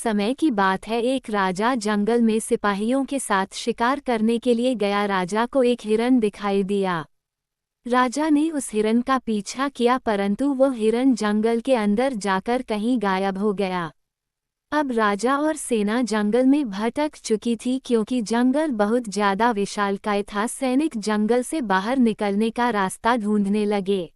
समय की बात है, एक राजा जंगल में सिपाहियों के साथ शिकार करने के लिए गया। राजा को एक हिरन दिखाई दिया। राजा ने उस हिरन का पीछा किया, परंतु वो हिरन जंगल के अंदर जाकर कहीं गायब हो गया। अब राजा और सेना जंगल में भटक चुकी थी, क्योंकि जंगल बहुत ज्यादा विशालकाय था। सैनिक जंगल से बाहर निकलने का रास्ता ढूंढने लगे,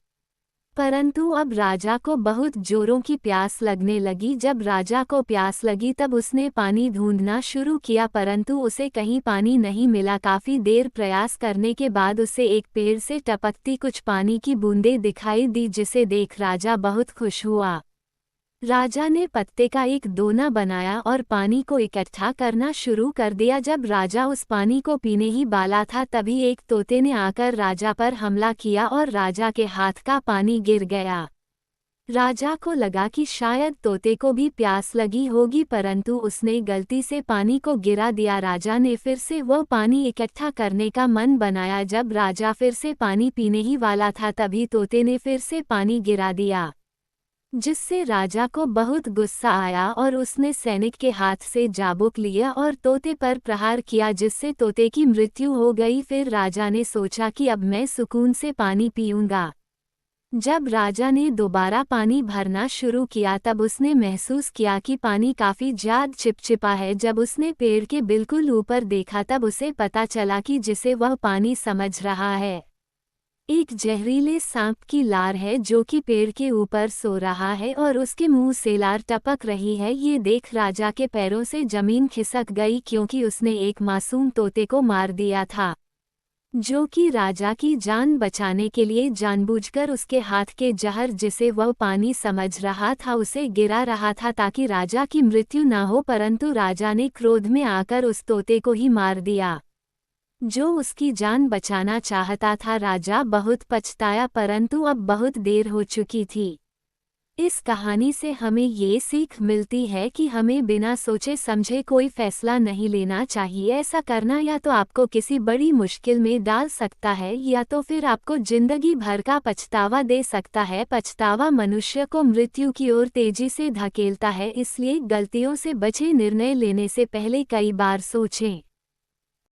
परंतु अब राजा को बहुत जोरों की प्यास लगने लगी। जब राजा को प्यास लगी तब उसने पानी ढूंढना शुरू किया, परंतु उसे कहीं पानी नहीं मिला। काफी देर प्रयास करने के बाद उसे एक पेड़ से टपकती कुछ पानी की बूंदें दिखाई दी, जिसे देख राजा बहुत खुश हुआ। राजा ने पत्ते का एक दोना बनाया और पानी को इकट्ठा करना शुरू कर दिया। जब राजा उस पानी को पीने ही वाला था, तभी एक तोते ने आकर राजा पर हमला किया और राजा के हाथ का पानी गिर गया। राजा को लगा कि शायद तोते को भी प्यास लगी होगी, परंतु उसने गलती से पानी को गिरा दिया। राजा ने फिर से वह पानी इकट्ठा करने का मन बनाया। जब राजा फिर से पानी पीने ही वाला था, तभी तोते ने फिर से पानी गिरा दिया, जिससे राजा को बहुत गुस्सा आया और उसने सैनिक के हाथ से चाबुक लिया और तोते पर प्रहार किया, जिससे तोते की मृत्यु हो गई। फिर राजा ने सोचा कि अब मैं सुकून से पानी पीऊंगा। जब राजा ने दोबारा पानी भरना शुरू किया, तब उसने महसूस किया कि पानी काफी ज्यादा चिपचिपा है। जब उसने पेड़ के बिल्कुल ऊपर देखा, तब उसे पता चला कि जिसे वह पानी समझ रहा है एक जहरीले सांप की लार है, जो कि पेड़ के ऊपर सो रहा है और उसके मुंह से लार टपक रही है। ये देख राजा के पैरों से जमीन खिसक गई, क्योंकि उसने एक मासूम तोते को मार दिया था, जो कि राजा की जान बचाने के लिए जानबूझकर उसके हाथ के जहर, जिसे वह पानी समझ रहा था, उसे गिरा रहा था ताकि राजा की मृत्यु न हो। परंतु राजा ने क्रोध में आकर उस तोते को ही मार दिया, जो उसकी जान बचाना चाहता था। राजा बहुत पछताया, परंतु अब बहुत देर हो चुकी थी। इस कहानी से हमें ये सीख मिलती है कि हमें बिना सोचे समझे कोई फैसला नहीं लेना चाहिए। ऐसा करना या तो आपको किसी बड़ी मुश्किल में डाल सकता है, या तो फिर आपको जिंदगी भर का पछतावा दे सकता है। पछतावा मनुष्य को मृत्यु की ओर तेजी से धकेलता है, इसलिए गलतियों से बचे निर्णय लेने से पहले कई बार सोचें।